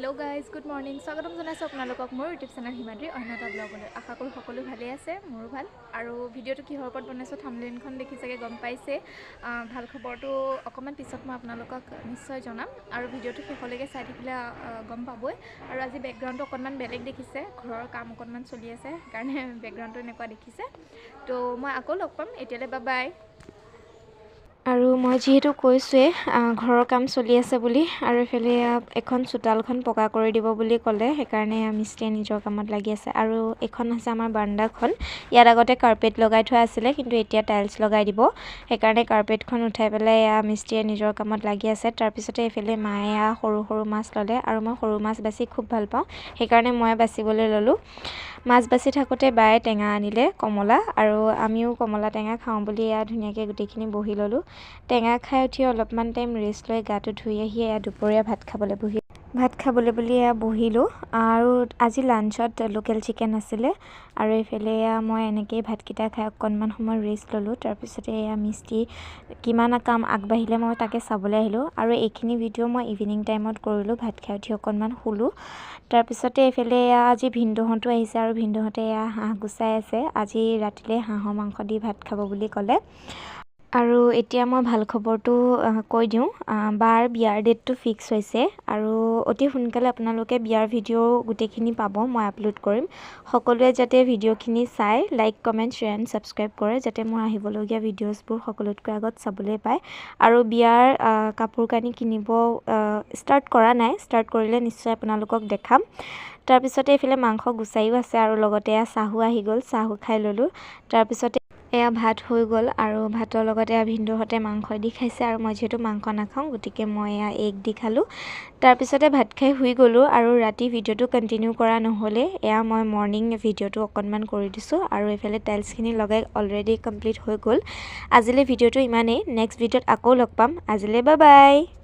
hello guys good morning स्वागतम जनाइছোঁ আপোনালোকক মোৰ ইউটিউব চেনেল হিমাদ্ৰী অন্য এটা ব্লগলৈ আশা কৰোঁ সকলো ভালেই আছে মোৰো ভাল আৰু ভিডিঅ'টো কিহৰ ওপৰত বনাইছোঁ থাম্বনেইলখন দেখি চাগে গম পাইছে ভাল খবৰটো অকণমান পিছত মই আপোনালোকক নিশ্চয় জনাম আৰু ভিডিঅ'টো শেষলৈকে চাই থাকিলে গম পাবই আৰু আজি বেকগ্ৰাউণ্ডটো অকণমান বেলেগ দেখিছে ঘৰৰ কাম অকণমান চলি আছে সেইকাৰণে বেকগ্ৰাউণ্ডটো এনেকুৱা দেখিছে তো মই আকৌ লগ পাম এতিয়ালৈ বাই বাই আৰু মই যেহেতু কৈছোৱে ঘৰৰ কাম চলি আছে বুলি আৰু এফালে এখন চোতালখন পকা কৰি দিব বুলি ক'লে সেইকাৰণে মিস্ত্ৰীয়ে নিজৰ কামত লাগি আছে আৰু এখন আছে আমাৰ বাৰান্দাখন ইয়াত আগতে কাৰ্পেট লগাই থোৱা আছিলে কিন্তু এতিয়া টাইলছ লগাই দিব সেইকাৰণে কাৰ্পেটখন উঠাই পেলাই মিস্ত্ৰীয়ে নিজৰ কামত লাগি আছে তাৰপিছতে এফালে মায়ে সৰু সৰু মাছ ল'লে আৰু মই সৰু মাছ বাছি খুব ভাল পাওঁ সেইকাৰণে মই বাছিবলৈ ল'লোঁ মাছ বাছি থাকোঁতে বায়ে টেঙা আনিলে কমলা আৰু আমিও কমলা টেঙা খাওঁ বুলি ধুনীয়াকৈ গোটেইখিনি বহি ল'লোঁ টেঙা খাই উঠি অলপমান টাইম ৰেষ্ট লৈ গাটো ধুই আহি দুপৰীয়া ভাত খাবলৈ বুলি বহিলোঁ আৰু আজি লাঞ্চত লোকেল চিকেন আছিলে আৰু এইফালে মই এনেকৈয়ে ভাতকেইটা খাই অকণমান সময় ৰেষ্ট ল'লোঁ তাৰপিছতে মিস্ত্ৰী কিমান কাম আগবাঢ়িলে মই তাকে চাবলৈ আহিলোঁ আৰু এইখিনি ভিডিঅ' মই ইভিনিং টাইমত কৰিলোঁ ভাত খাই উঠি অকণমান শুলোঁ তাৰপিছতে এইফালে আজি ভিনদেউহঁতো আহিছে আৰু ভিনদেউহঁতে হাঁহ গুচাই আছে আজি ৰাতিলৈ হাঁহৰ মাংস দি ভাত খাব বুলি ক'লে আৰু এতিয়া মই ভাল খবৰটো কৈ দিওঁ বাৰ বিয়াৰ ডেটটো ফিক্স হৈছে আৰু অতি সোনকালে আপোনালোকে বিয়াৰ ভিডিঅ' গোটেইখিনি পাব মই আপলোড কৰিম সকলোৱে যাতে ভিডিঅ'খিনি চাই like comment share and subscribe কৰে যাতে মোৰ আহিবলগীয়া ভিডিঅ'ছবোৰ সকলোতকৈ আগত চাবলৈ পায় আৰু বিয়াৰ কাপোৰ কানি কিনিব ষ্টাৰ্ট কৰা নাই ষ্টাৰ্ট কৰিলে নিশ্চয় আপোনালোকক দেখাম তাৰপিছতে এইফালে মাংস গুচাইও আছে আৰু লগতে চাহো আহি গ'ল চাহো খাই ল'লোঁ তাৰপিছতে ভাত হৈ গ'ল আৰু ভাতৰ লগতে ভিনদেউহঁতে মাংস দি খাইছে আৰু মই যিহেতু মাংস নাখাওঁ গতিকে মই এগ দি খালোঁ তাৰপিছতে ভাত খাই শুই গ'লোঁ আৰু ৰাতি ভিডিঅ'টো কণ্টিনিউ কৰা নহ'লে মই মৰ্ণিং ভিডিঅ'টো অকণমান কৰি দিছোঁ আৰু এইফালে টাইলছখিনি লগাই অলৰেডি কমপ্লিট হৈ গ'ল আজিলৈ ভিডিঅ'টো ইমানেই নেক্সট ভিডিঅ'ত আকৌ লগ পাম আজিলৈ বাই বাই